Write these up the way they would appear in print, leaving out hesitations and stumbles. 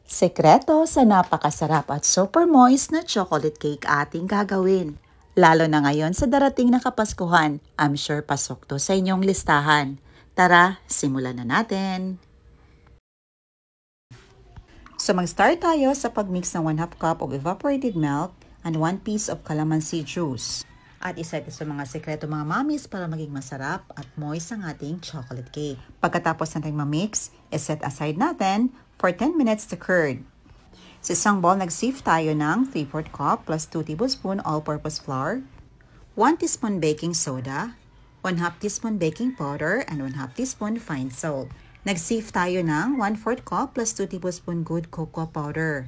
Sekreto sa napakasarap at super moist na chocolate cake ating gagawin. Lalo na ngayon sa darating na Kapaskuhan, I'm sure pasok to sa inyong listahan. Tara, simulan na natin! So mag-start tayo sa pag-mix ng 1/2 cup of evaporated milk and 1 piece of calamansi juice. At isa ito sa mga sekreto mga mamis para maging masarap at moist ang ating chocolate cake. Pagkatapos natin ma-mix, set aside natin for 10 minutes to curd. Sa isang bowl, nag-sieve tayo ng 3/4 cup plus 2 tablespoon all-purpose flour, 1 teaspoon baking soda, 1/2 teaspoon baking powder, and 1/2 teaspoon fine salt. Nag-sieve tayo ng 1/4 cup plus 2 tablespoon good cocoa powder.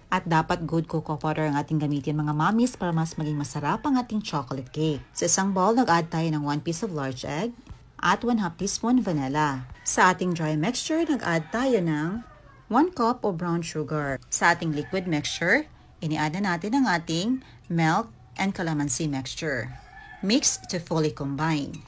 At dapat good cocoa powder ang ating gamitin mga mamis para mas maging masarap ang ating chocolate cake. Sa isang bowl, nag-add tayo ng 1 piece of large egg at 1/2 teaspoon vanilla. Sa ating dry mixture, nag-add tayo ng 1 cup of brown sugar. Sa ating liquid mixture, ini-add na natin ang ating milk and calamansi mixture. Mix to fully combine.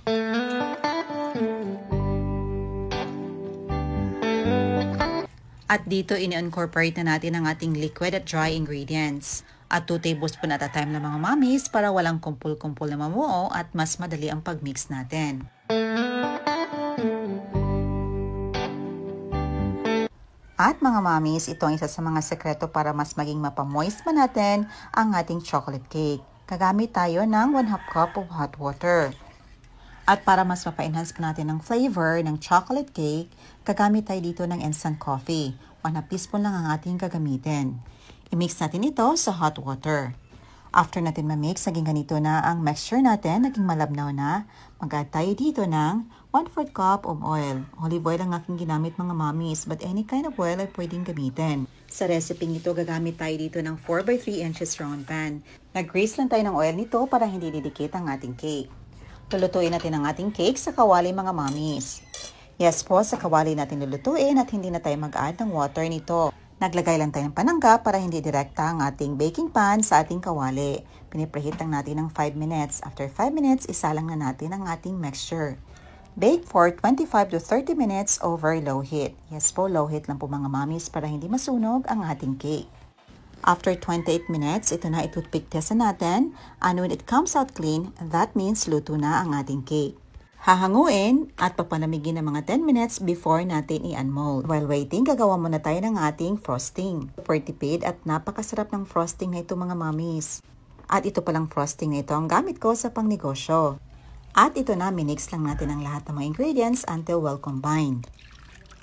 At dito, ini-incorporate na natin ang ating liquid at dry ingredients. At 2 tablespoon at a time na mga mamis para walang kumpul-kumpul na mamuo at mas madali ang pag-mix natin. At mga mamis, ito ang isa sa mga sekreto para mas maging mapamoist pa natin ang ating chocolate cake. Gagamit tayo ng 1/2 cup of hot water. At para mas mapa-enhance pa natin ang flavor ng chocolate cake, gagamit tayo dito ng instant coffee. 1/2 teaspoon lang ang ating gagamitin. I-mix natin ito sa hot water. After natin ma-mix, naging ganito na ang mixture natin, naging malabnaw na. Mag-add tayo dito ng 1/4 cup of oil. Olive oil ang aking ginamit mga mamis, but any kind of oil ay pwedeng gamitin. Sa recipe nito, gagamit tayo dito ng 4x3 inches round pan. Nag-grease lang tayo ng oil nito para hindi didikit ang ating cake. Lulutuin natin ang ating cake sa kawali mga mamis. Yes po, sa kawali natin lulutuin at hindi na tayo mag-add ng water nito. Naglagay lang tayo ng panangga para hindi direkta ang ating baking pan sa ating kawali. Pinipreheat lang natin ng 5 minutes. After 5 minutes, isalang na natin ang ating mixture. Bake for 25 to 30 minutes over low heat. Yes po, low heat lang po mga mamis para hindi masunog ang ating cake. After 28 minutes, ito na itutpick test natin. And when it comes out clean, that means luto na ang ating cake. Hahanguin at papanamigin ng mga 10 minutes before natin i-unmold. While waiting, gagawa muna tayo ng ating frosting. Super tipid at napakasarap ng frosting na ito mga mamis. At ito palang frosting na ito ang gamit ko sa pangnegosyo. At ito na, minix lang natin ang lahat ng mga ingredients until well combined.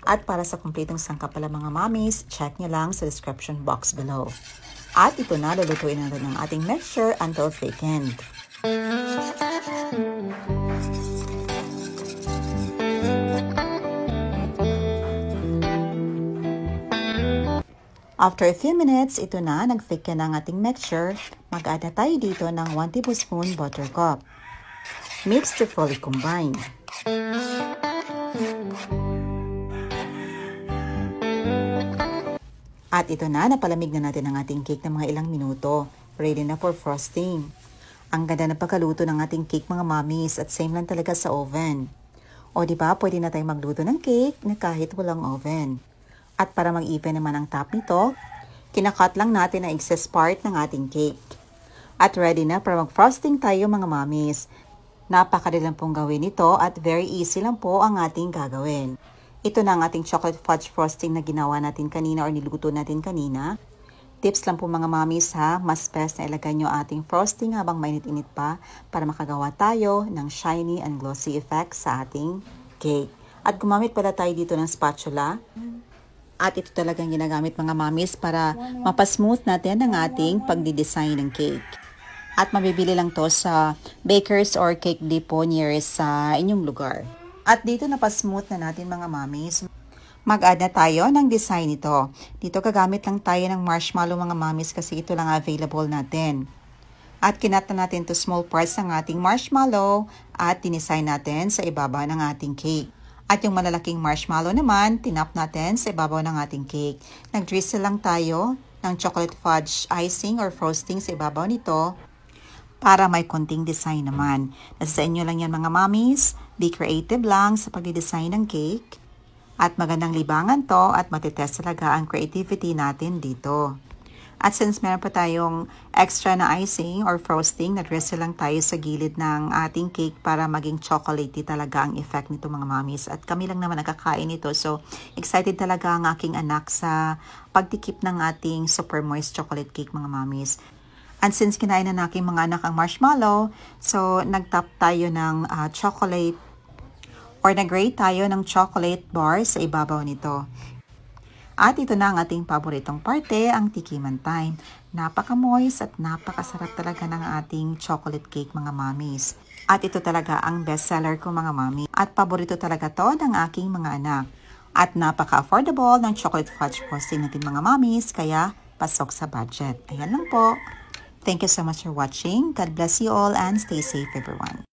At para sa kumpletong sangkap pala mga mamis, check nyo lang sa description box below. At ito na, lulutuin natin ang ating mixture until thickened. After a few minutes, ito na, nag-thicken ang ating mixture. Mag-add na tayo dito ng 1 tablespoon buttercup. Mix to fully combine. At ito na, napalamig na natin ang ating cake ng mga ilang minuto. Ready na for frosting. Ang ganda na pagkaluto ng ating cake mga mamis at same lang talaga sa oven. O diba, pwede na tayong magluto ng cake na kahit walang oven. At para mag-even naman ang top nito, kinakat lang natin ang excess part ng ating cake. At ready na para mag-frosting tayo mga mamis. Napakadali lang pong gawin ito at very easy lang po ang ating gagawin. Ito na ang ating chocolate fudge frosting na ginawa natin kanina or niluto natin kanina. Tips lang po mga mamis ha, mas best na ilagay nyo ating frosting habang mainit-init pa para makagawa tayo ng shiny and glossy effect sa ating cake. At gumamit pala tayo dito ng spatula. At ito talagang ginagamit mga mamis para mapasmooth natin ang ating pagdidesign ng cake. At mabibili lang to sa bakers or cake depot nearest sa inyong lugar. At dito napasmooth na natin mga mamis. Mag-add na tayo ng design nito. Dito gagamit lang tayo ng marshmallow mga mamis kasi ito lang available natin. At kinat na natin to small parts ng ating marshmallow at dinisign natin sa ibaba ng ating cake. At yung malalaking marshmallow naman, tinap natin sa ibabaw ng ating cake. Nag-drizzle lang tayo ng chocolate fudge icing or frosting sa ibabaw nito para may konting design naman. Nasa inyo lang yan mga mamis. Be creative lang sa pagdidesign ng cake. At magandang libangan to at matitest talaga ang creativity natin dito. At since meron pa tayong extra na icing or frosting, nag-drizzle lang tayo sa gilid ng ating cake para maging chocolatey talaga ang effect nito mga mommies. At kami lang naman nakakain ito. So, excited talaga ang aking anak sa pagtikip ng ating super moist chocolate cake mga mommies. And since kinain na aking mga anak ang marshmallow, so nag-top tayo ng chocolate or nag-grate tayo ng chocolate bar sa ibabaw nito. At ito na ang ating paboritong parte, ang tikiman time. Napaka-moist at napakasarap talaga ng ating chocolate cake mga mommies. At ito talaga ang bestseller ko mga mommy. At paborito talaga to ng aking mga anak. At napaka-affordable ng chocolate fudge frosting natin mga mommies, kaya pasok sa budget. Ayan lang po. Thank you so much for watching. God bless you all and stay safe everyone.